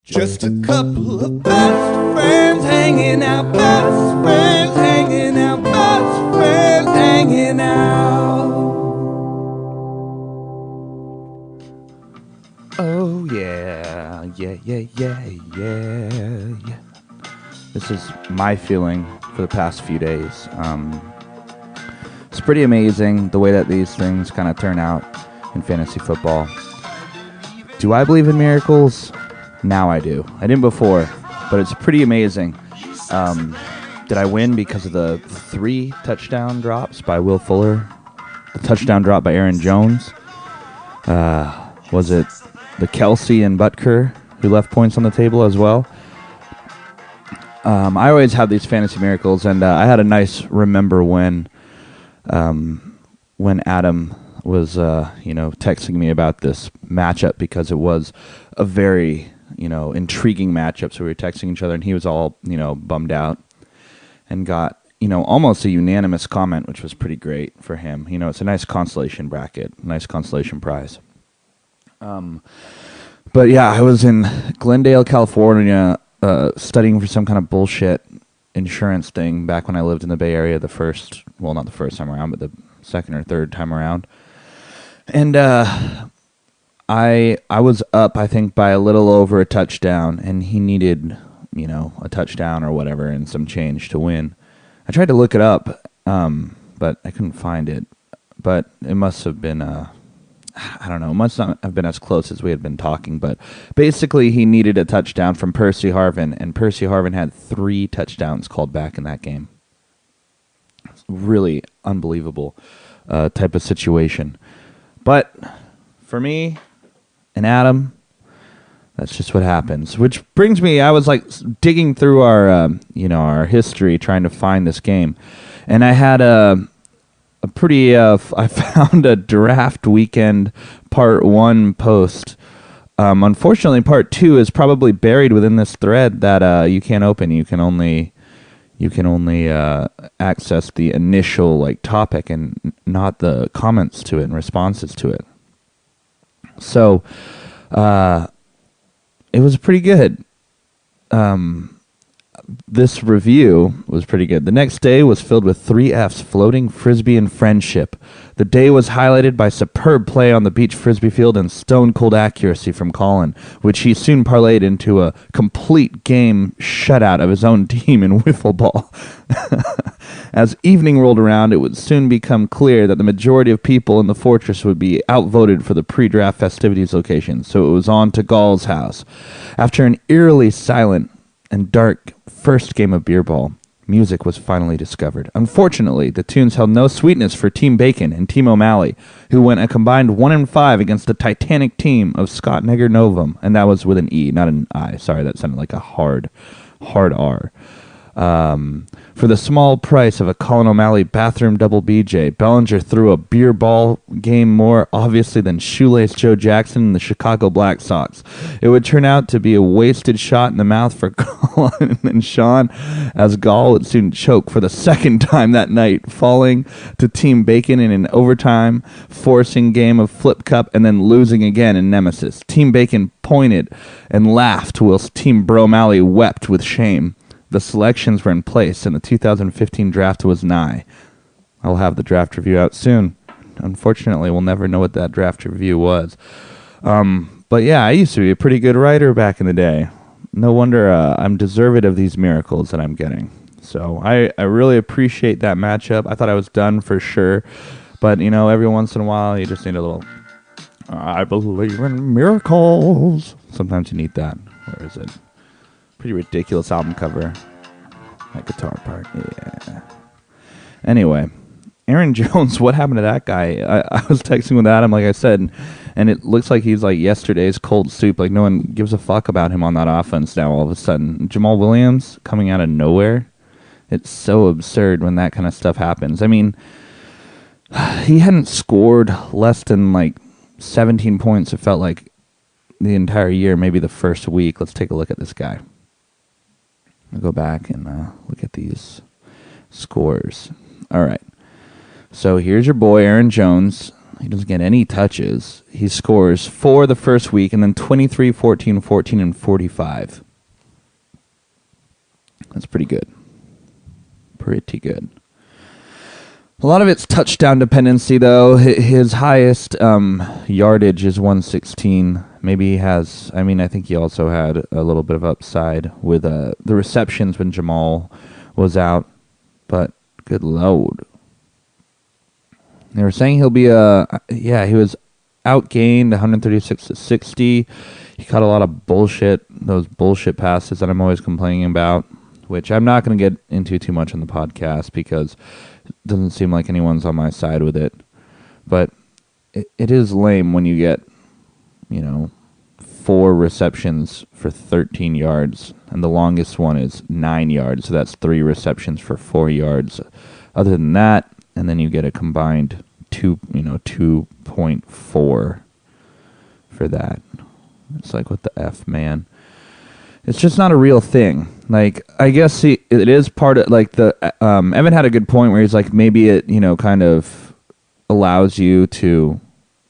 Just a couple of best friends hanging out, best friends hanging out, best friends hanging out. Oh yeah, yeah, yeah, yeah, yeah, yeah. This is my feeling for the past few days. It's pretty amazing the way that these things kind of turn out in fantasy football. Do I believe in miracles? Now I do. I didn't before, but it's pretty amazing. Did I win because of the 3 touchdown drops by Will Fuller? The touchdown drop by Aaron Jones? Was it the Kelsey and Butker who left points on the table as well? I always have these fantasy miracles, and I had a nice remember when Adam was texting me about this matchup, because it was a very intriguing matchup. So we were texting each other, and he was all bummed out, and got almost a unanimous comment, which was pretty great for him. It's a nice consolation bracket, nice consolation prize. But yeah, I was in Glendale, California, studying for some kind of bullshit insurance thing back when I lived in the Bay Area not the first time around, but the second or third time around. And I was up, I think, by a little over a touchdown, and he needed, a touchdown or whatever and some change to win. I tried to look it up, but I couldn't find it. But it must have been, I don't know, it must not have been as close as we had been talking. But basically, he needed a touchdown from Percy Harvin, and Percy Harvin had 3 touchdowns called back in that game. Really unbelievable type of situation. But for me and Adam, that's just what happens. Which brings me, I was like digging through our history trying to find this game, and I had I found a draft weekend part 1 post. Unfortunately, part 2 is probably buried within this thread that you can't open. You can only access the initial topic and not the comments to it and responses to it. So it was pretty good. This review was pretty good. The next day was filled with 3 Fs: floating, frisbee, and friendship. The day was highlighted by superb play on the beach frisbee field and stone-cold accuracy from Colin, which he soon parlayed into a complete game shutout of his own team in wiffle ball. As evening rolled around, it would soon become clear that the majority of people in the fortress would be outvoted for the pre-draft festivities location, so it was on to Gall's house. After an eerily silent and dark first game of beer ball, music was finally discovered. Unfortunately, the tunes held no sweetness for Team Bacon and Team O'Malley, who went a combined 1-5 against the titanic team of Scott Negger Novum, and that was with an E, not an I. Sorry, that sounded like a hard R. For the small price of a Colin O'Malley bathroom double BJ, Bellinger threw a beer ball game more obviously than Shoelace Joe Jackson and the Chicago Black Sox. It would turn out to be a wasted shot in the mouth for Colin and Sean, as Gall would soon choke for the second time that night, falling to Team Bacon in an overtime forcing game of Flip Cup and then losing again in Nemesis. Team Bacon pointed and laughed whilst Team Bromalley wept with shame. The selections were in place, and the 2015 draft was nigh. I'll have the draft review out soon. Unfortunately, we'll never know what that draft review was. But yeah, I used to be a pretty good writer back in the day. No wonder I'm deserved of these miracles that I'm getting. So I really appreciate that matchup. I thought I was done for sure. But, every once in a while, you just need a little, I believe in miracles. Sometimes you need that. Where is it? Pretty ridiculous album cover. That guitar part, yeah. Anyway, Aaron Jones, what happened to that guy? I was texting with Adam, like I said, and it looks like he's like yesterday's cold soup. Like no one gives a fuck about him on that offense now all of a sudden. Jamal Williams coming out of nowhere. It's so absurd when that kind of stuff happens. I mean, he hadn't scored less than 17 points, it felt like, the entire year, maybe the first week. Let's take a look at this guy. I'll go back and look at these scores. All right. So here's your boy, Aaron Jones. He doesn't get any touches. He scores 4 the first week, and then 23, 14, 14, and 45. That's pretty good. Pretty good. A lot of it's touchdown dependency, though. His highest yardage is 116. Maybe he has... I mean, I think he also had a little bit of upside with the receptions when Jamal was out. But good Lord. They were saying he'll be he was outgained 136 to 60. He caught a lot of bullshit, those bullshit passes that I'm always complaining about, which I'm not going to get into too much on the podcast because it doesn't seem like anyone's on my side with it. But it is lame when you get, 4 receptions for 13 yards, and the longest one is 9 yards, so that's 3 receptions for 4 yards. Other than that, and then you get a combined 2.4 for that. It's like, what the F, man? It's just not a real thing. Like, I guess it is part of, like, Evan had a good point where he's like, maybe it, kind of allows you to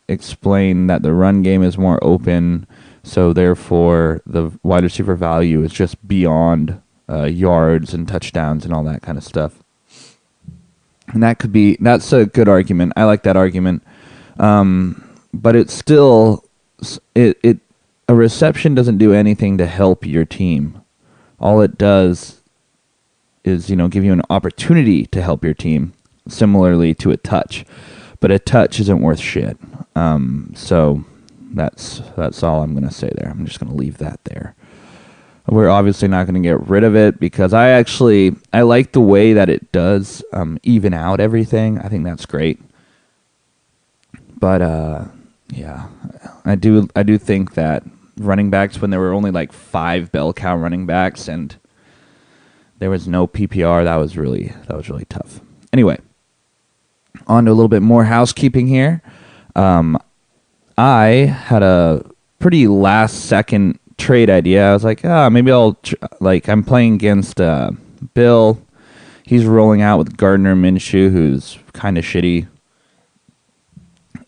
explain that the run game is more open, so therefore the wide receiver value is just beyond yards and touchdowns and all that kind of stuff. And that's a good argument. I like that argument. But it's still, a reception doesn't do anything to help your team. All it does is, give you an opportunity to help your team, similarly to a touch. But a touch isn't worth shit. So that's all I'm going to say there. I'm just going to leave that there. We're obviously not going to get rid of it because I like the way that it does even out everything. I think that's great. But yeah, I do think that running backs, when there were only like 5 bell cow running backs and there was no PPR, that was really tough. Anyway, on to a little bit more housekeeping here. I had a pretty last second trade idea. I was like, maybe I'll I'm playing against Bill. He's rolling out with Gardner Minshew, who's kind of shitty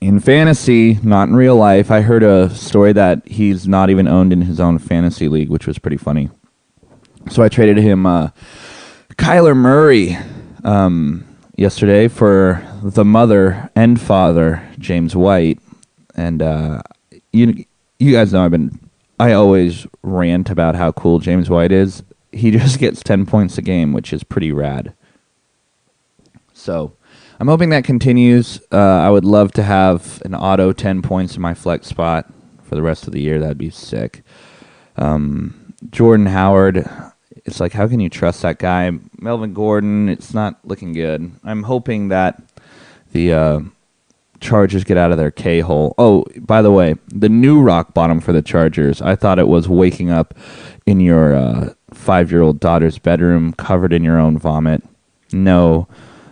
in fantasy, not in real life. I heard a story that he's not even owned in his own fantasy league, which was pretty funny. So I traded him Kyler Murray yesterday for the mother and father, James White. And you guys know I always rant about how cool James White is. He just gets 10 points a game, which is pretty rad. So I'm hoping that continues. I would love to have an auto 10 points in my flex spot for the rest of the year. That'd be sick. Jordan Howard, it's like, how can you trust that guy? Melvin Gordon, it's not looking good. I'm hoping that the Chargers get out of their K-hole. Oh, by the way, the new rock bottom for the Chargers, I thought it was waking up in your 5-year-old daughter's bedroom covered in your own vomit. No.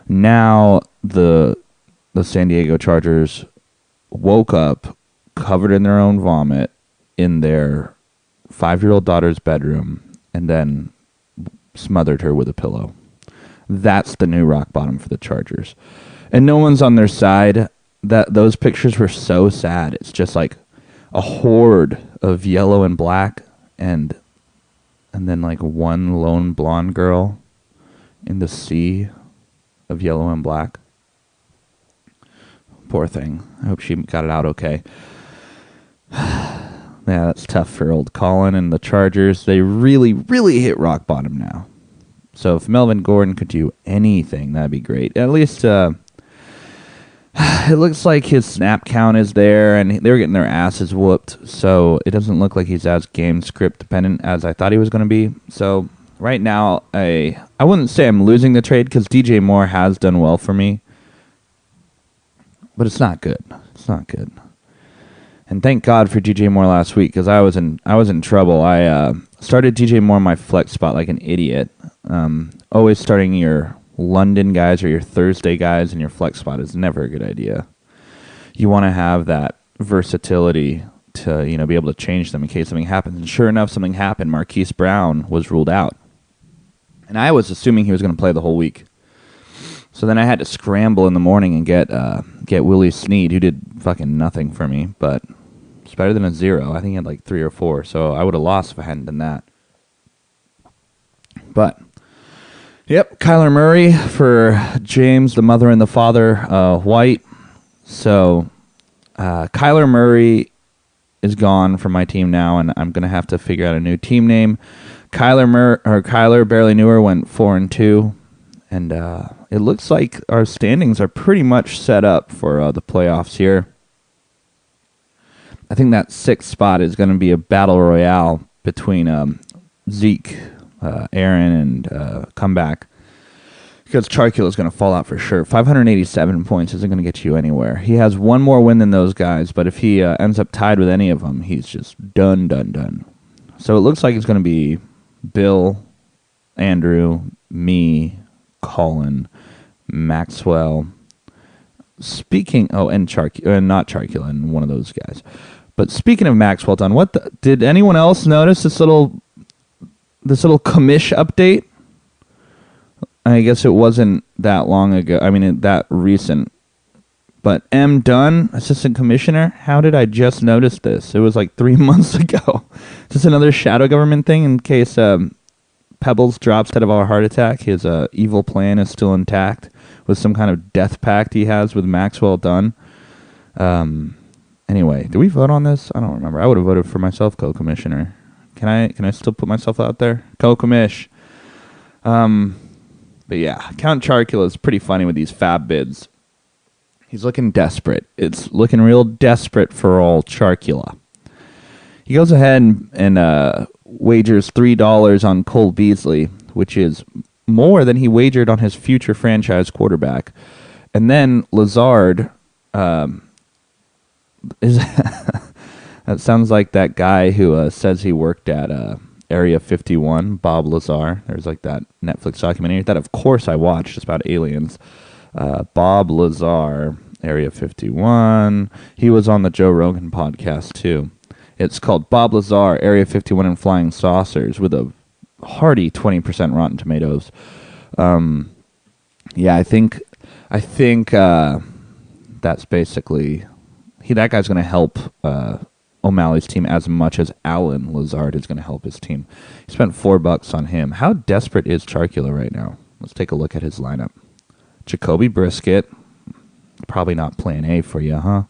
Now the San Diego Chargers woke up covered in their own vomit in their 5-year-old daughter's bedroom and then smothered her with a pillow. That's the new rock bottom for the Chargers. And no one's on their side. Those pictures were so sad. It's just like a horde of yellow and black and then like one lone blonde girl in the sea of yellow and black. Poor thing. I hope she got it out okay. Yeah, that's tough for old Colin and the Chargers. They really, really hit rock bottom now. So if Melvin Gordon could do anything, that'd be great. At least it looks like his snap count is there, and they were getting their asses whooped, so it doesn't look like he's as game script dependent as I thought he was going to be. So right now, I wouldn't say I'm losing the trade because DJ Moore has done well for me, but it's not good. It's not good. And thank God for DJ Moore last week because I was in trouble. I started DJ Moore in my flex spot like an idiot. Always starting your London guys or your Thursday guys in your flex spot is never a good idea. You want to have that versatility to, be able to change them in case something happens. And sure enough, something happened. Marquise Brown was ruled out. And I was assuming he was going to play the whole week. So then I had to scramble in the morning and get Willie Snead, who did fucking nothing for me, but it's better than a 0. I think he had like 3 or 4, so I would have lost if I hadn't done that. But, yep, Kyler Murray for James, the mother and the father, White. So, Kyler Murray is gone from my team now, and I'm going to have to figure out a new team name. Kyler barely newer went 4-2, and it looks like our standings are pretty much set up for the playoffs here. I think that 6th spot is going to be a battle royale between Zeke, Aaron, and Comeback. Because Charkula is going to fall out for sure. 587 points isn't going to get you anywhere. He has one more win than those guys, but if he ends up tied with any of them, he's just done. So it looks like it's going to be Bill, Andrew, me, Colin, Maxwell. And not Charkula, and one of those guys. But speaking of Maxwell done, did anyone else notice this little commish update? I guess it wasn't that long ago. I mean, that recent. But M. Dunn, assistant commissioner, how did I just notice this? It was like 3 months ago. Is this another shadow government thing in case Pebbles drops dead of a heart attack? His evil plan is still intact with some kind of death pact he has with Maxwell Dunn. Anyway, did we vote on this? I don't remember. I would have voted for myself, co-commissioner. Can I still put myself out there? Co-commish. But yeah, Count Charkula is pretty funny with these fab bids. He's looking desperate. It's looking real desperate for old Charkula. He goes ahead and wagers $3 on Cole Beasley, which is more than he wagered on his future franchise quarterback. And then Lazard is... That sounds like that guy who says he worked at Area 51, Bob Lazar. There's like that Netflix documentary that, of course, I watched. It's about aliens. Bob Lazar, Area 51. He was on the Joe Rogan podcast, too. It's called Bob Lazar, Area 51 and Flying Saucers, with a hearty 20% Rotten Tomatoes. Yeah, I think that's basically... that guy's going to help... O'Malley's team as much as Alan Lazard is going to help his team. He spent $4 on him. How desperate is Charkula right now? Let's take a look at his lineup. Jacoby Brisket, probably not plan A for you, huh?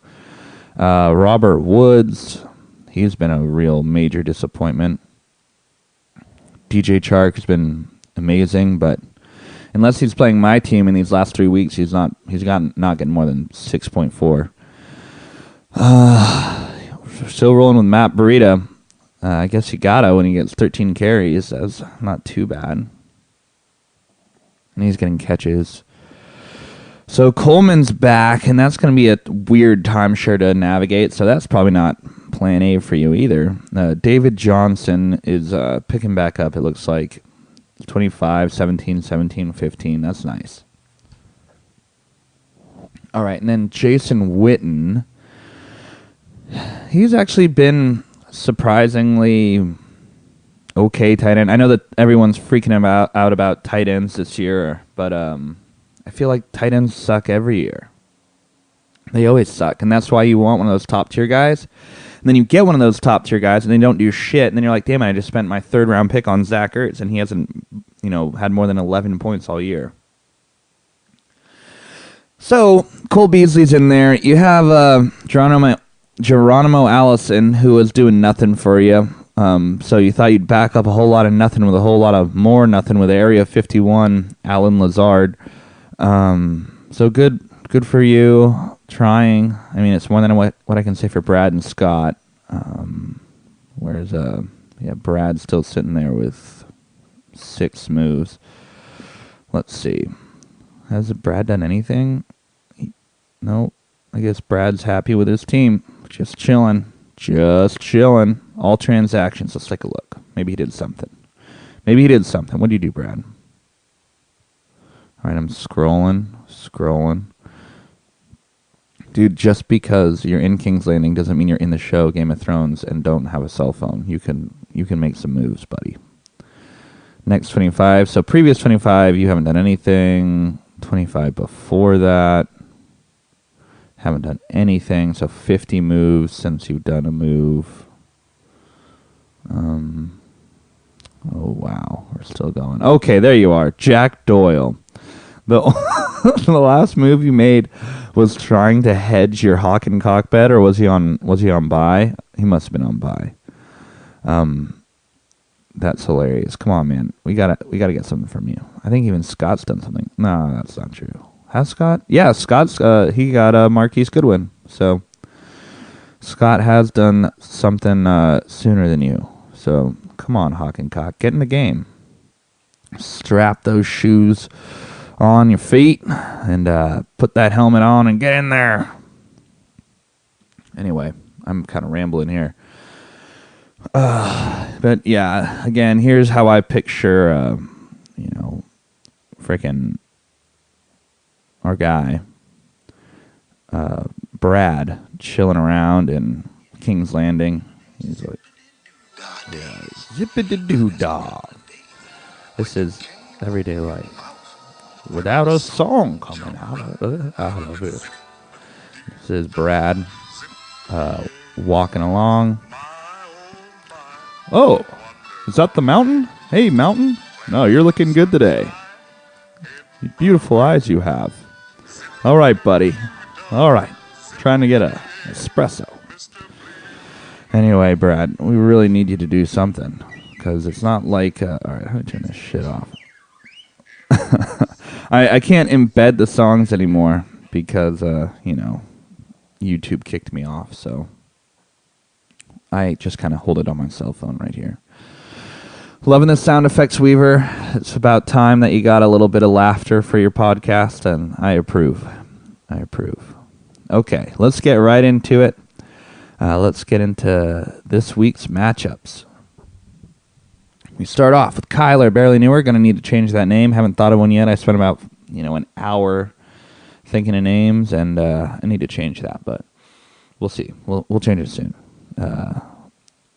Robert Woods, he's been a real major disappointment. DJ Chark has been amazing, but unless he's playing my team in these last 3 weeks, he's not getting more than 6.4. Still rolling with Matt Burita. I guess you gotta when he gets 13 carries. That's not too bad. And he's getting catches. So Coleman's back, and that's going to be a weird timeshare to navigate, so that's probably not plan A for you either. David Johnson is picking back up, it looks like. 25, 17, 17, 15. That's nice. All right, and then Jason Witten... He's actually been surprisingly okay tight end. I know that everyone's freaking out about tight ends this year, but I feel like tight ends suck every year. They always suck, and that's why you want one of those top-tier guys. And then you get one of those top-tier guys, and they don't do shit, and then you're like, damn it, I just spent my third-round pick on Zach Ertz, and he hasn't had more than 11 points all year. So, Cole Beasley's in there. You have Geronimo Allison, who was doing nothing for you. So you thought you'd back up a whole lot of nothing with a whole lot of more nothing with Area 51, Alan Lazard. So good for you trying. I mean, it's more than what I can say for Brad and Scott. Whereas, Brad's still sitting there with 6 moves. Let's see. Has Brad done anything? No. I guess Brad's happy with his team. Just chilling. All transactions. Let's take a look. Maybe he did something. What do you do, Brad? All right, I'm scrolling. Dude, just because you're in King's Landing doesn't mean you're in the show Game of Thrones and don't have a cell phone. You can make some moves, buddy. Next 25. So previous 25, you haven't done anything. 25 before that. Haven't done anything, so 50 moves since you've done a move. Oh, wow. We're still going. Okay, there you are. Jack Doyle. The the last move you made was trying to hedge your Hawk and Cock bet, or was he on buy? He must have been on buy. That's hilarious. Come on, man. We gotta get something from you. I think even Scott's done something. No, that's not true. Has Scott? Yeah, Scott's he got Marquise Goodwin. So Scott has done something sooner than you. So come on, Hawk and Cock, get in the game. Strap those shoes on your feet and put that helmet on and get in there. Anyway, I'm kind of rambling here. But yeah, again, here's how I picture, freaking our guy, Brad, chilling around in King's Landing. He's like, yeah, zippity-doo-dah. This is everyday life without a song coming out of it. This is Brad walking along. Oh, is that the mountain? Hey, mountain. No, you're looking good today. Beautiful eyes you have. All right, buddy. All right. Trying to get a espresso. Anyway, Brad, we really need you to do something. Because it's not like... all right, how do I turn this shit off? I can't embed the songs anymore because, YouTube kicked me off. So I just kind of hold it on my cell phone right here. Loving the sound effects, Weaver. It's about time that you got a little bit of laughter for your podcast, and I approve. Okay, let's get right into it. Let's get into this week's matchups. We start off with Kyler, barely newer. Going to need to change that name. Haven't thought of one yet. I spent about an hour thinking of names, and I need to change that, but we'll see. We'll change it soon.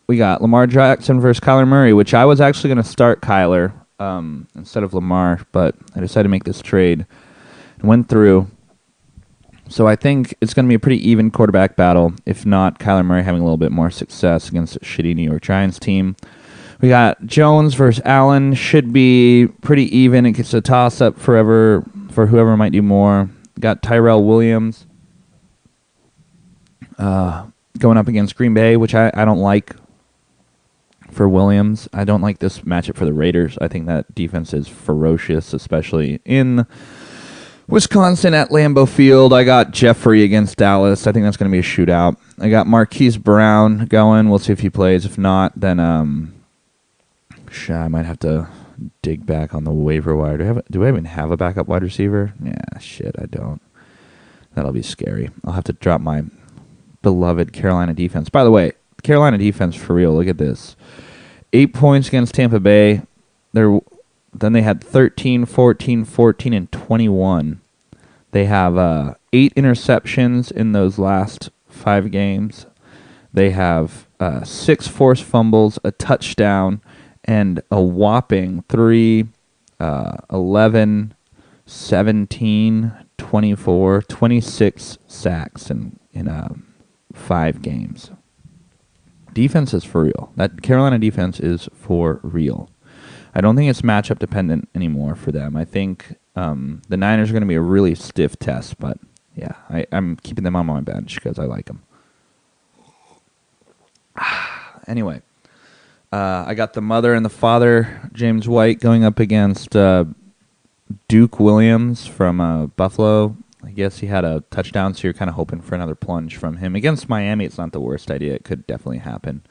We got Lamar Jackson versus Kyler Murray, which I was actually going to start Kyler instead of Lamar, but I decided to make this trade and went through. So I think it's going to be a pretty even quarterback battle, if not Kyler Murray having a little bit more success against a shitty New York Giants team. We got Jones versus Allen. Should be pretty even. It gets a toss-up forever for whoever might do more. Got Tyrell Williams going up against Green Bay, which I don't like for Williams. I don't like this matchup for the Raiders. I think that defense is ferocious, especially in Wisconsin at Lambeau Field. I got Jeffrey against Dallas. I think that's going to be a shootout. I got Marquise Brown going. We'll see if he plays. If not, then I might have to dig back on the waiver wire. Do I even have a backup wide receiver? Yeah, shit, I don't. That'll be scary. I'll have to drop my beloved Carolina defense. By the way, Carolina defense for real. Look at this. 8 points against Tampa Bay. Then they had 13, 14, 14, and 21. They have 8 interceptions in those last 5 games. They have 6 forced fumbles, a touchdown, and a whopping 3, 11, 17, 24, 26 sacks in 5 games. Defense is for real. That Carolina defense is for real. I don't think it's matchup dependent anymore for them. I think the Niners are going to be a really stiff test, but yeah, I'm keeping them on my bench because I like them. Anyway, I got the mother and the father, James White, going up against Duke Williams from Buffalo. I guess he had a touchdown, so you're kind of hoping for another plunge from him. Against Miami, it's not the worst idea. It could definitely happen.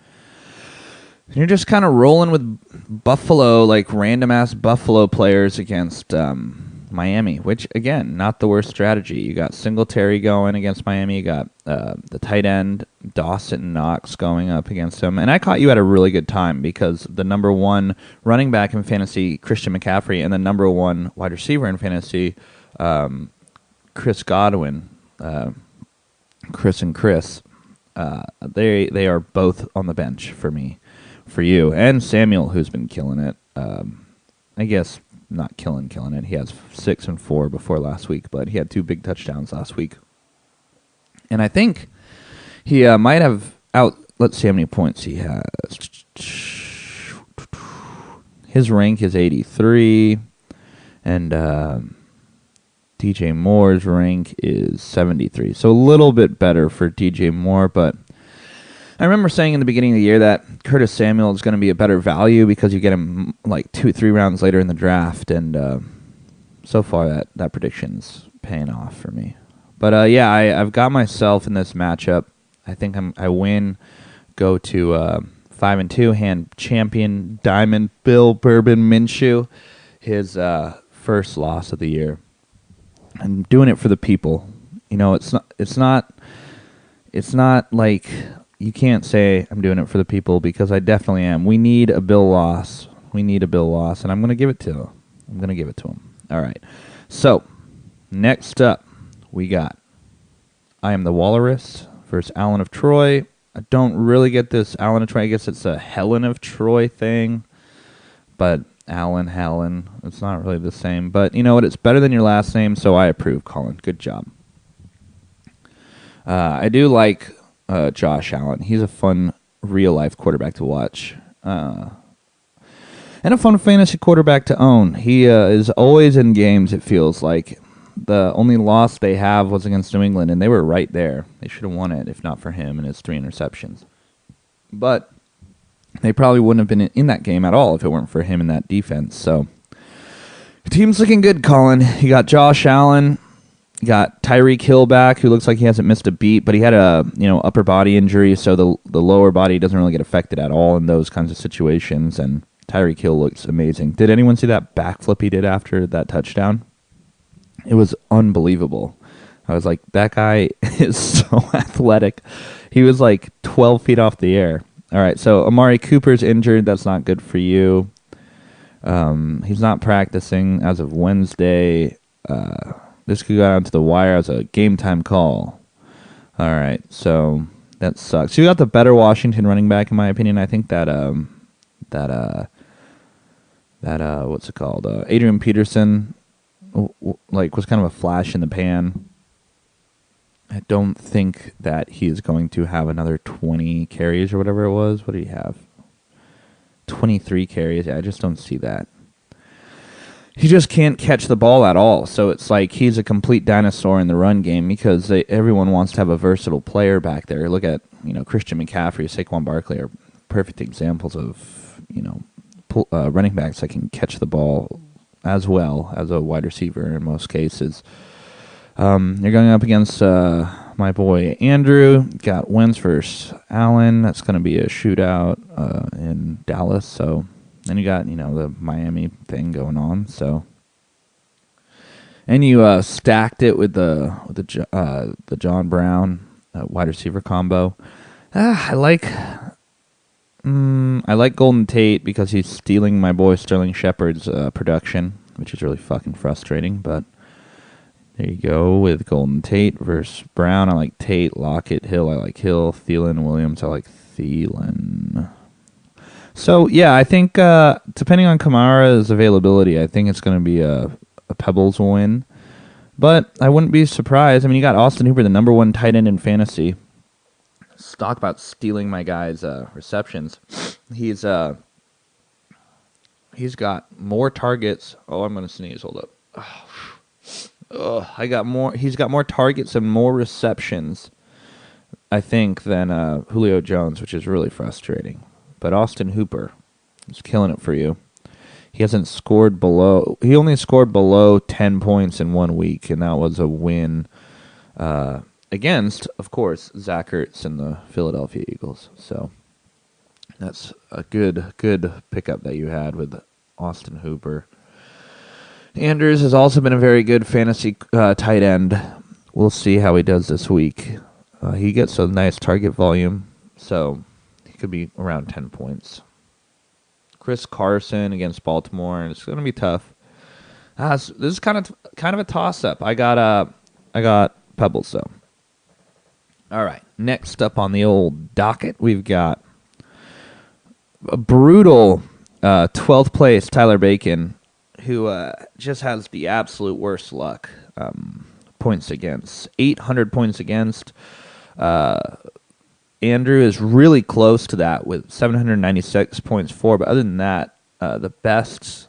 And you're just kind of rolling with Buffalo, like random-ass Buffalo players against Miami, which, again, not the worst strategy. You got Singletary going against Miami. You got the tight end, Dawson Knox, going up against him. And I caught you at a really good time because the number 1 running back in fantasy, Christian McCaffrey, and the number 1 wide receiver in fantasy, Chris Godwin, Chris and Chris, they are both on the bench for me, for you, and Samuel, who's been killing it. I guess not killing it. He has 6 and 4 before last week, but he had 2 big touchdowns last week. And I think he might have out. Let's see how many points he has. His rank is 83, and DJ Moore's rank is 73. So a little bit better for DJ Moore, but I remember saying in the beginning of the year that Curtis Samuel is going to be a better value because you get him like 2-3 rounds later in the draft, and so far that prediction's paying off for me. But I've got myself in this matchup. I think I win, go to 5-2, hand champion Diamond Bill Bourbon Minshew, his first loss of the year. I'm doing it for the people. You know, it's not like you can't say I'm doing it for the people, because I definitely am. We need a Bill loss. And I'm going to give it to him. All right. So, next up, we got I Am the Walrus versus Alan of Troy. I don't really get this Alan of Troy. I guess it's a Helen of Troy thing. But Helen, it's not really the same. But you know what? It's better than your last name, so I approve, Colin. Good job. I do like Josh Allen. He's a fun real-life quarterback to watch. And a fun fantasy quarterback to own. He is always in games, it feels like. The only loss they have was against New England, and they were right there. They should have won it if not for him and his 3 interceptions. But they probably wouldn't have been in that game at all if it weren't for him in that defense. So, the team's looking good, Colin. You got Josh Allen. You got Tyreek Hill back, who looks like he hasn't missed a beat, but he had a upper body injury, so the lower body doesn't really get affected at all in those kinds of situations, and Tyreek Hill looks amazing. Did anyone see that backflip he did after that touchdown? It was unbelievable. I was like, that guy is so athletic. He was like 12 feet off the air. All right, so Amari Cooper's injured. That's not good for you. He's not practicing as of Wednesday. This could go down to the wire as a game-time call. All right, so that sucks. You got the better Washington running back, in my opinion. I think that what's it called? Adrian Peterson, was kind of a flash in the pan. I don't think that he is going to have another 20 carries or whatever it was. What did he have? 23 carries. Yeah, I just don't see that. He just can't catch the ball at all. So it's like he's a complete dinosaur in the run game because everyone wants to have a versatile player back there. Look at, Christian McCaffrey, Saquon Barkley are perfect examples of, running backs that can catch the ball as well as a wide receiver in most cases. You're going up against my boy Andrew. Got Wentz versus Allen. That's going to be a shootout in Dallas. So then you got the Miami thing going on. So and you stacked it with the John Brown wide receiver combo. I like Golden Tate because he's stealing my boy Sterling Shepard's production, which is really fucking frustrating. But there you go with Golden Tate versus Brown. I like Tate. Lockett, Hill. I like Hill. Thielen, Williams. I like Thielen. So yeah, I think depending on Kamara's availability, I think it's going to be a Pebbles win. But I wouldn't be surprised. I mean, you got Austin Hooper, the number 1 tight end in fantasy. Let's talk about stealing my guy's receptions. He's got more targets. Oh, I'm going to sneeze. Hold up. He's got more targets and more receptions, I think, than Julio Jones, which is really frustrating. But Austin Hooper is killing it for you. He only scored below 10 points in 1 week, and that was a win against, of course, Zach Ertz and the Philadelphia Eagles. So that's a good pickup that you had with Austin Hooper. Andrews has also been a very good fantasy tight end. We'll see how he does this week. He gets a nice target volume, so he could be around 10 points. Chris Carson against Baltimore, and it's going to be tough. This is kind of a toss-up. I got Pebbles, though. All right, next up on the old docket, we've got a brutal 12th place Tyler Bacon just has the absolute worst luck. Points against, 800 points against. Andrew is really close to that with 796 points for. But other than that, the best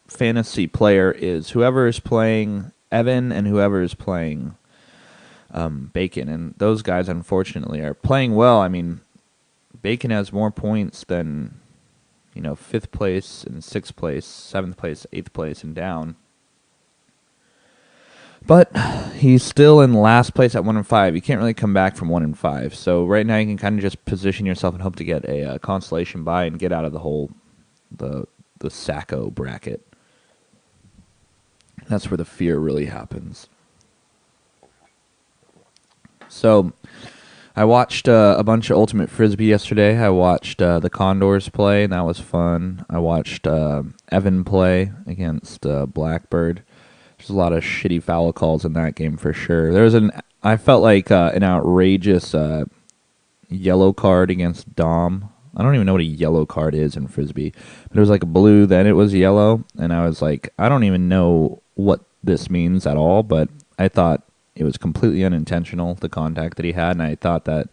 fantasy player is whoever is playing Evan and whoever is playing Bacon, and those guys unfortunately are playing well. I mean, Bacon has more points than 5th place and 6th place, 7th place, 8th place, and down. But he's still in last place at 1-5. You can't really come back from 1-5. So right now you can kind of just position yourself and hope to get a consolation bye and get out of the Sacco bracket. That's where the fear really happens. So I watched a bunch of Ultimate Frisbee yesterday. I watched the Condors play, and that was fun. I watched Evan play against Blackbird. There's a lot of shitty foul calls in that game for sure. I felt like an outrageous yellow card against Dom. I don't even know what a yellow card is in Frisbee. But it was like a blue, then it was yellow. And I was like, I don't even know what this means at all. But I thought it was completely unintentional, the contact that he had. And I thought that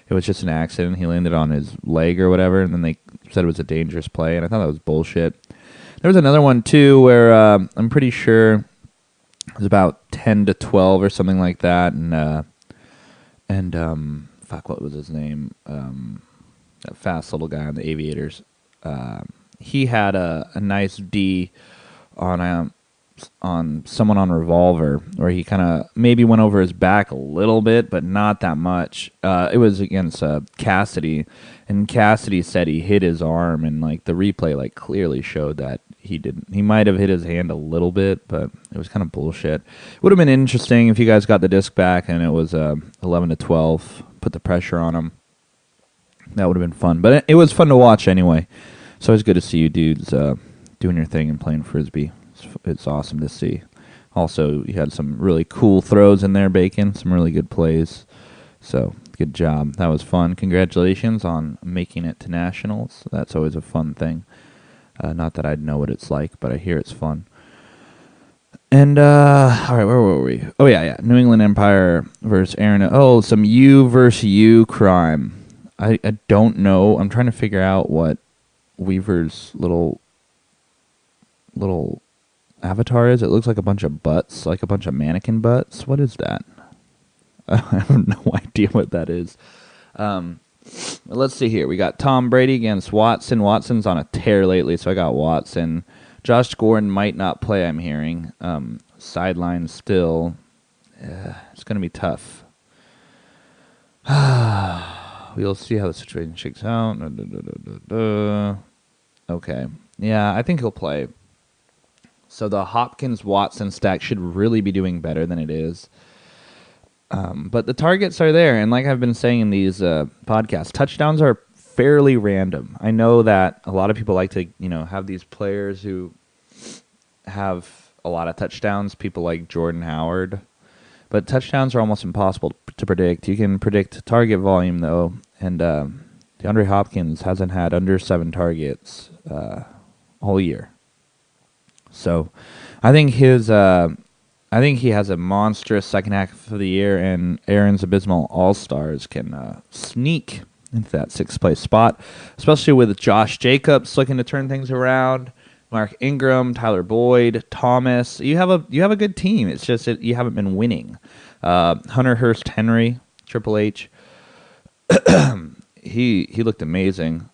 it was just an accident. He landed on his leg or whatever. And then they said it was a dangerous play. And I thought that was bullshit. There was another one, too, where I'm pretty sure it was about 10-12 or something like that, and fuck, what was his name? That fast little guy on the Aviators. He had a nice D on someone on Revolver, where he kind of maybe went over his back a little bit, but not that much. It was against Cassidy, and Cassidy said he hit his arm, and like the replay like clearly showed that he didn't. He might have hit his hand a little bit, but it was kind of bullshit. It would have been interesting if you guys got the disc back and it was 11-12. Put the pressure on him. That would have been fun, but it was fun to watch anyway. It's always good to see you dudes doing your thing and playing Frisbee. It's awesome to see. Also, you had some really cool throws in there, Bacon. Some really good plays. So, good job. That was fun. Congratulations on making it to Nationals. That's always a fun thing. Not that I'd know what it's like, but I hear it's fun. And, all right, where were we? Oh, yeah. New England Empire versus Aaron. Oh, some you versus you crime. I don't know. I'm trying to figure out what Weaver's little avatar is. It looks like a bunch of butts, like a bunch of mannequin butts. What is that? I have no idea what that is. Let's see here. We got Tom Brady against Watson. Watson's on a tear lately, so I got Watson. Josh Gordon might not play, I'm hearing. Sideline still. It's going to be tough. We'll see how the situation shakes out. Okay. Yeah, I think he'll play. So the Hopkins-Watson stack should really be doing better than it is. But the targets are there, and like I've been saying in these podcasts, touchdowns are fairly random. I know that a lot of people like to, have these players who have a lot of touchdowns, people like Jordan Howard, but touchdowns are almost impossible to predict. You can predict target volume, though, and DeAndre Hopkins hasn't had under 7 targets all year. So I think he has a monstrous second half of the year, and Aaron's abysmal all-stars can sneak into that 6th place spot, especially with Josh Jacobs looking to turn things around, Mark Ingram, Tyler Boyd, Thomas. You have a good team. It's just that you haven't been winning. Hunter Hurst Henry, Triple H. he looked amazing.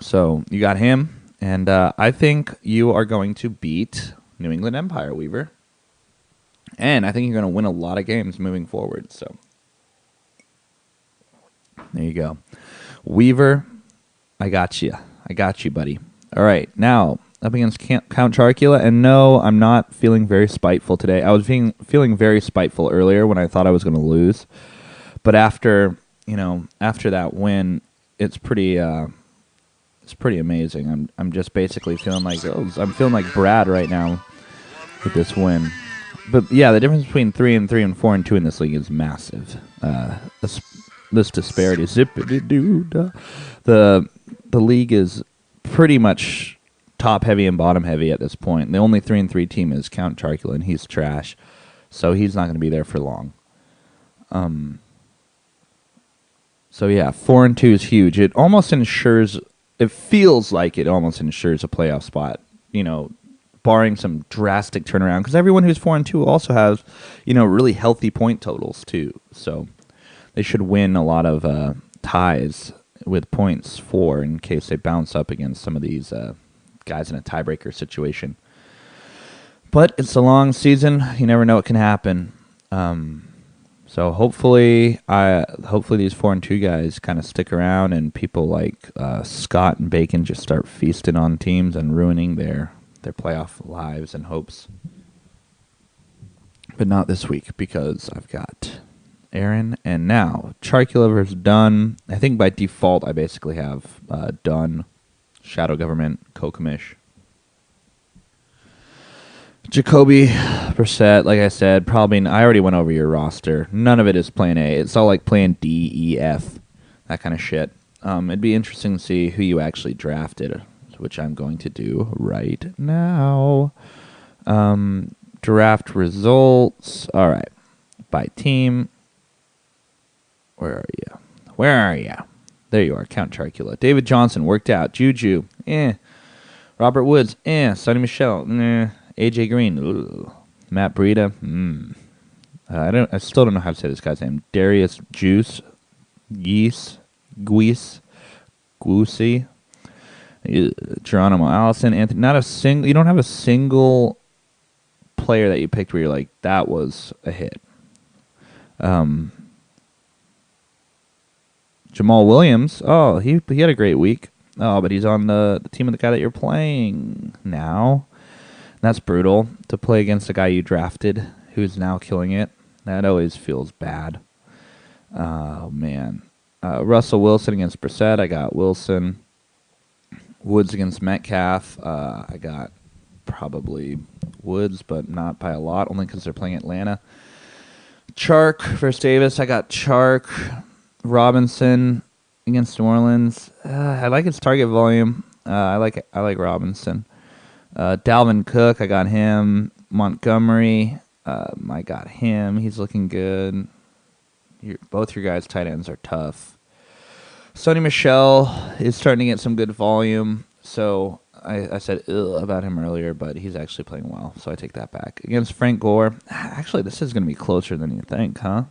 So you got him, and I think you are going to beat New England Empire, Weaver. And I think you're going to win a lot of games moving forward. So there you go. Weaver, I got you. I got you, buddy. All right, now up against Count Chocula. And no, I'm not feeling very spiteful today. I was feeling very spiteful earlier when I thought I was going to lose. But after that win, it's pretty amazing. I'm just basically feeling like Brad right now with this win. But yeah, the difference between 3-3 and 4-2 in this league is massive. This disparity, zippity-doo-dah. The league is pretty much top heavy and bottom heavy at this point. The only 3-3 team is Count Chocula, and he's trash, so he's not going to be there for long. So yeah, 4-2 is huge. It almost ensures. It feels like it almost ensures a playoff spot. Barring some drastic turnaround, because everyone who's 4-2 also has, really healthy point totals too. So they should win a lot of ties with points for in case they bounce up against some of these guys in a tiebreaker situation. But it's a long season. You never know what can happen. So hopefully these 4-2 guys kind of stick around, and people like Scott and Bacon just start feasting on teams and ruining their playoff lives and hopes. But not this week, because I've got Aaron, and now Charcula versus Dunn. I think by default I basically have Dunn, Shadow Government, Kokomish. Jacoby Brissett, like I said, probably. I already went over your roster. None of it is Plan A. It's all like Plan D, E, F, that kind of shit. It'd be interesting to see who you actually drafted, which I'm going to do right now. Draft results. All right. By team. Where are you? There you are. Count Chocula. David Johnson worked out. Juju. Robert Woods. Sonny Michel. AJ Green. Ooh. Matt Breida. I still don't know how to say this guy's name. Darius Juice. Guise. Geronimo Allison. Anthony. You don't have a single player that you picked where you're like, that was a hit. Jamal Williams. Oh, he had a great week. Oh, but he's on the team of the guy that you're playing now. That's brutal to play against a guy you drafted who's now killing it. That always feels bad. Oh, man. Russell Wilson against Brissett. I got Wilson. Woods against Metcalf. I got probably Woods, but not by a lot, only because they're playing Atlanta. Chark versus Davis. I got Chark. Robinson against New Orleans. I like his target volume. I like Robinson. Dalvin Cook. I got him. Montgomery. I got him. He's looking good. Both your guys' tight ends are tough. Sonny Michel is starting to get some good volume, so I said about him earlier, but he's actually playing well, so I take that back. Against Frank Gore, actually, this is going to be closer than you think, huh?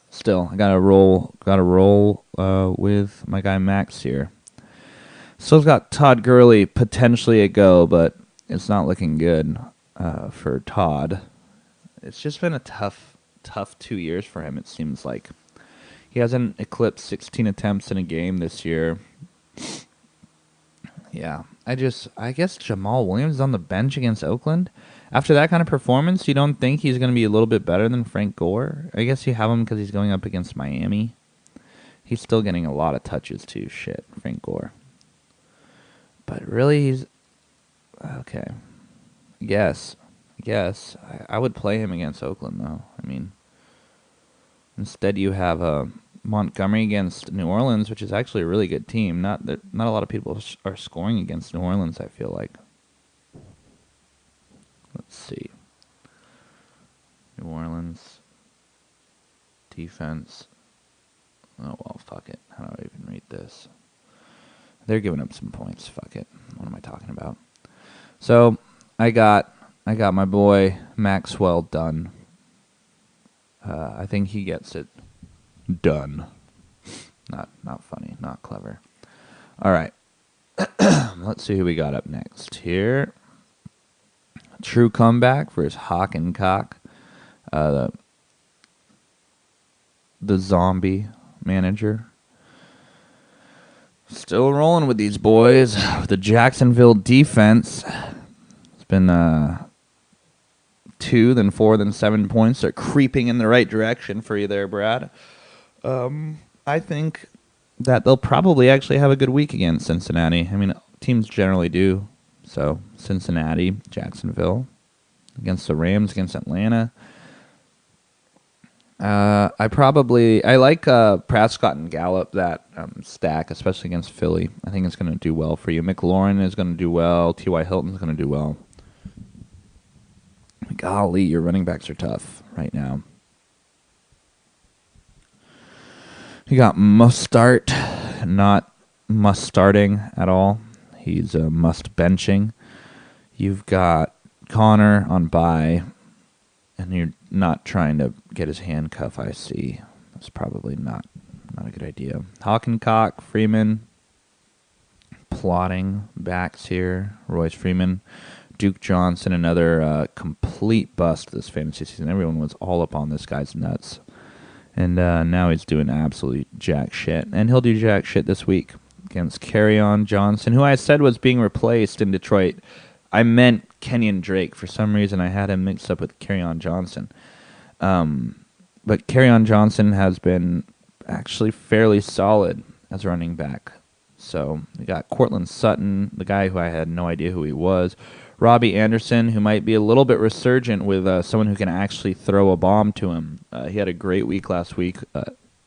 Still, I gotta roll with my guy Max here. Still got Todd Gurley potentially a go, but it's not looking good for Todd. It's just been a tough 2 years for him, it seems like. He hasn't eclipsed 16 attempts in a game this year. Yeah, I guess Jamal Williams is on the bench against Oakland. After that kind of performance, you don't think he's going to be a little bit better than Frank Gore? I guess you have him because he's going up against Miami. He's still getting a lot of touches too. Shit, Frank Gore. But really, he's... Okay. Yes. I would play him against Oakland, though. I mean, instead you have Montgomery against New Orleans, which is actually a really good team. Not a lot of people are scoring against New Orleans, I feel like. Let's see. New Orleans defense. Oh, well, fuck it. How do I even read this? They're giving up some points. Fuck it. What am I talking about? So, I got my boy Maxwell done. I think he gets it done. Not funny, not clever. All right. Let's see who we got up next here. True Comeback versus Hawk and Cock. The zombie manager. Still rolling with these boys. The Jacksonville defense. It's been 2, then 4, then 7 points. They're creeping in the right direction for you there, Brad. I think that they'll probably actually have a good week against Cincinnati. I mean, teams generally do. So, Cincinnati, Jacksonville, against the Rams, against Atlanta. I like Prescott and Gallup, that stack, especially against Philly. I think it's going to do well for you. McLaurin is going to do well. T.Y. Hilton's going to do well. Golly, your running backs are tough right now. You got Mustart, not must starting at all. He's must benching. You've got Connor on bye, and you're not trying to get his handcuff, I see. That's probably not a good idea. Hockencock, Freeman, plotting backs here. Royce Freeman. Duke Johnson, another complete bust this fantasy season. Everyone was all up on this guy's nuts. And now he's doing absolutely jack shit. And he'll do jack shit this week against Kerryon Johnson, who I said was being replaced in Detroit. I meant Kenyon Drake. For some reason, I had him mixed up with Kerryon Johnson. But Kerryon Johnson has been actually fairly solid as running back. So we got Cortland Sutton, the guy who I had no idea who he was. Robbie Anderson, who might be a little bit resurgent with someone who can actually throw a bomb to him. He had a great week last week.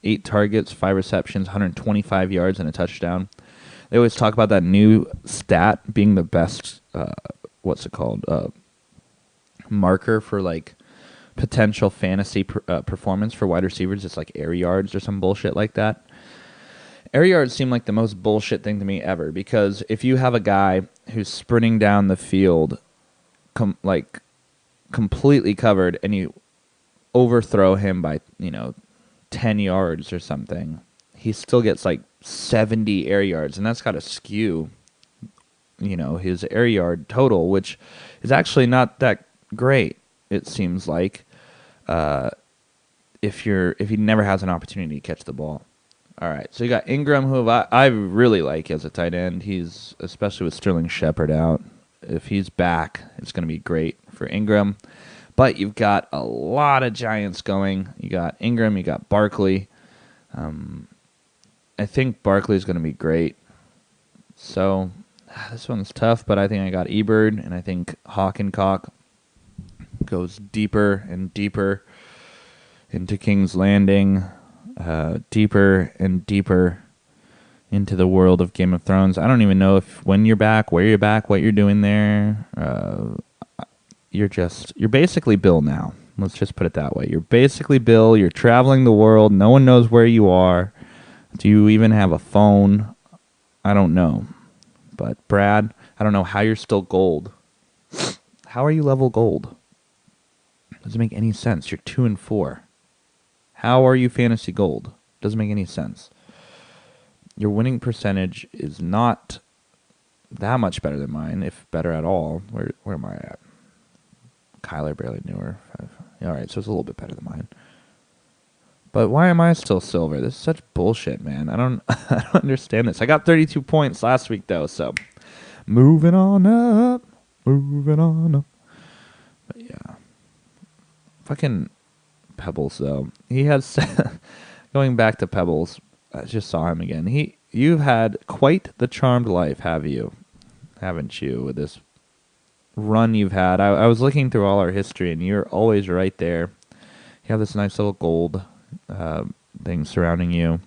8 targets, 5 receptions, 125 yards, and a touchdown. They always talk about that new stat being the best, marker for, like, potential fantasy performance for wide receivers. It's like air yards or some bullshit like that. Air yards seem like the most bullshit thing to me ever, because if you have a guy who's sprinting down the field completely covered and you overthrow him by, 10 yards or something, he still gets like 70 air yards, and that's got to skew, his air yard total, which is actually not that great, it seems like, if he never has an opportunity to catch the ball. All right, so you got Ingram, who I really like as a tight end. He's, especially with Sterling Shepard out, if he's back, it's going to be great for Ingram. But you've got a lot of Giants going. You got Ingram, you got Barkley. I think Barkley's going to be great. So this one's tough, but I think I got Ebird, and I think Hockencock goes deeper and deeper into King's Landing. Deeper and deeper into the world of Game of Thrones. I don't even know when you're back, where you're back, what you're doing there. You're basically Bill now. Let's just put it that way. You're basically Bill. You're traveling the world. No one knows where you are. Do you even have a phone? I don't know. But Brad, I don't know how you're still gold. How are you level gold? Doesn't make any sense. You're 2-4. How are you fantasy gold? Doesn't make any sense. Your winning percentage is not that much better than mine, if better at all. Where am I at? Kyler barely knew her. All right, so it's a little bit better than mine. But why am I still silver? This is such bullshit, man. I don't understand this. I got 32 points last week, though, so moving on up. But yeah. Fucking Pebbles, though. He has going back to Pebbles. I just saw him again. You've had quite the charmed life, haven't you? With this run you've had. I was looking through all our history, and you're always right there. You have this nice little gold thing surrounding you.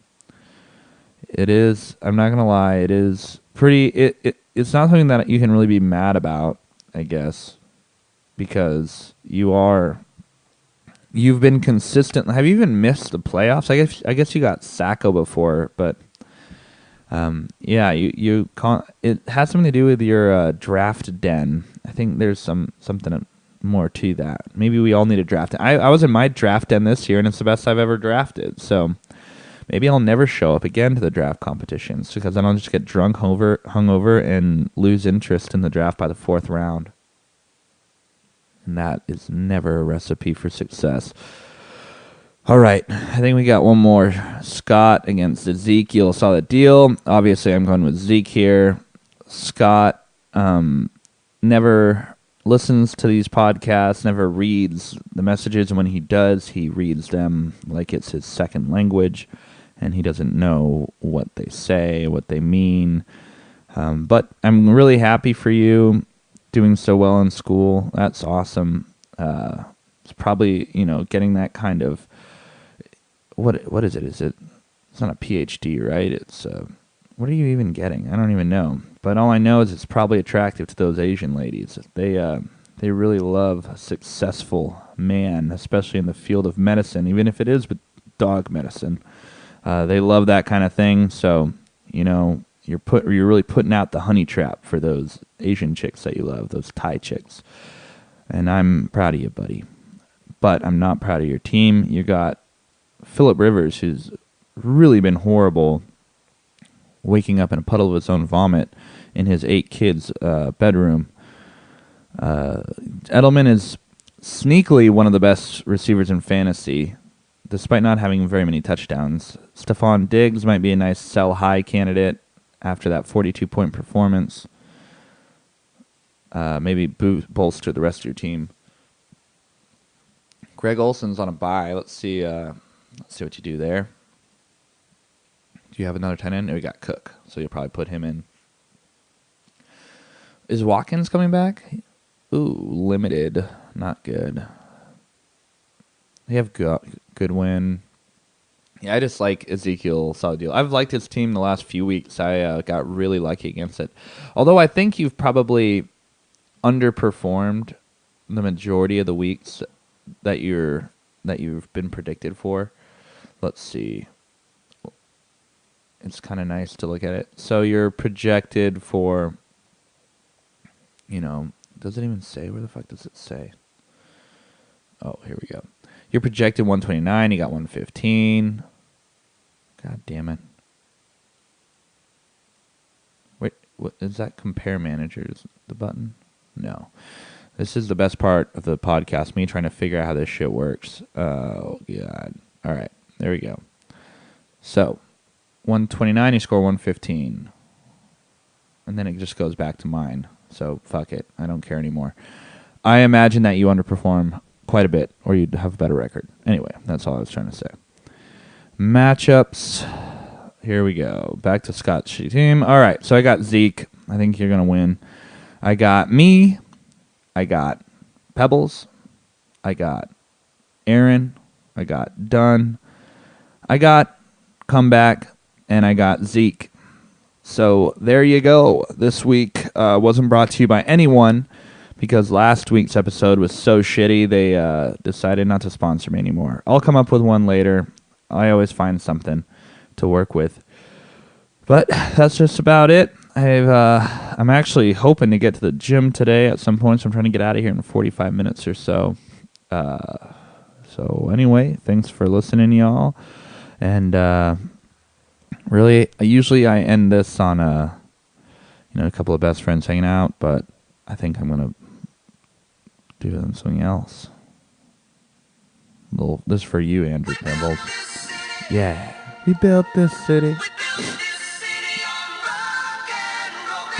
It is. I'm not gonna lie. It is pretty. It's not something that you can really be mad about, I guess, because you've been consistent. Have you even missed the playoffs? I guess you got Sacco before, but yeah, it has something to do with your draft den. I think there's something more to that. Maybe we all need a draft den. I was in my draft den this year, and it's the best I've ever drafted. So maybe I'll never show up again to the draft competitions, because then I'll just get hungover, and lose interest in the draft by the 4th round. And that is never a recipe for success. All right, I think we got one more. Scott against Ezekiel. Solid deal. Obviously, I'm going with Zeke here. Scott never listens to these podcasts, never reads the messages. And when he does, he reads them like it's his second language, and he doesn't know what they say, what they mean. But I'm really happy for you doing so well in school. That's awesome. It's probably, getting that kind of what is it? It's not a PhD, right? It's what are you even getting? I don't even know. But all I know is it's probably attractive to those Asian ladies. They really love a successful man, especially in the field of medicine, even if it is with dog medicine. They love that kind of thing. So, you're really putting out the honey trap for those Asian chicks that you love, those Thai chicks. And I'm proud of you, buddy. But I'm not proud of your team. You got Phillip Rivers, who's really been horrible, waking up in a puddle of his own vomit in his 8 kids' bedroom. Edelman is sneakily one of the best receivers in fantasy, despite not having very many touchdowns. Stephon Diggs might be a nice sell-high candidate after that 42-point performance. Maybe bolster the rest of your team. Greg Olson's on a bye. Let's see what you do there. Do you have another tight end? No, we got Cook, so you'll probably put him in. Is Watkins coming back? Ooh, limited. Not good. They have Goodwin. Yeah, I just like Ezekiel Saladeal. I've liked his team the last few weeks. I got really lucky against it. Although I think you've probably underperformed the majority of the weeks that you've been predicted for. Let's see. It's kind of nice to look at it. So you're projected for, does it even say? Where the fuck does it say? Oh, here we go. You're projected 129. You got 115. God damn it. Wait, what is that? Compare managers, the button? No. This is the best part of the podcast, me trying to figure out how this shit works. Oh, God. All right. There we go. So, 129, you score 115. And then it just goes back to mine. So, fuck it. I don't care anymore. I imagine that you underperform quite a bit, or you'd have a better record. Anyway, that's all I was trying to say. Matchups. Here we go. Back to Scott's team. All right, so I got Zeke. I think you're going to win. I got me. I got Pebbles. I got Aaron. I got Dunn. I got Comeback. And I got Zeke. So there you go. This week wasn't brought to you by anyone because last week's episode was so shitty they decided not to sponsor me anymore. I'll come up with one later. I always find something to work with. But that's just about it. I'm actually hoping to get to the gym today at some point, so I'm trying to get out of here in 45 minutes or so. So anyway, thanks for listening, y'all. And really, usually I end this on a couple of best friends hanging out, but I think I'm gonna do something else. This for you, Andrew Pebbles. Yeah, we built this city.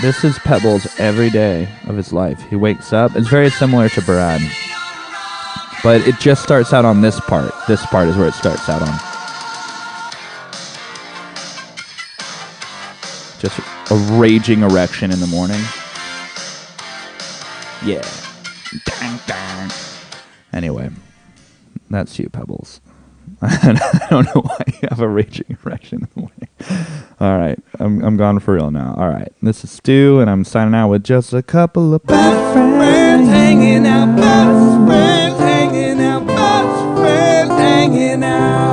This is Pebbles every day of his life. He wakes up. It's very similar to Brad, but it just starts out on this part. This part is where it starts out on. Just a raging erection in the morning. Yeah. Dang, dang. Anyway, that's you, Pebbles. I don't know why you have a raging erection in the morning. All right, I'm gone for real now. All right, this is Stu, and I'm signing out with just a couple of best friends hanging out. Best friends hanging out. Best friends hanging out.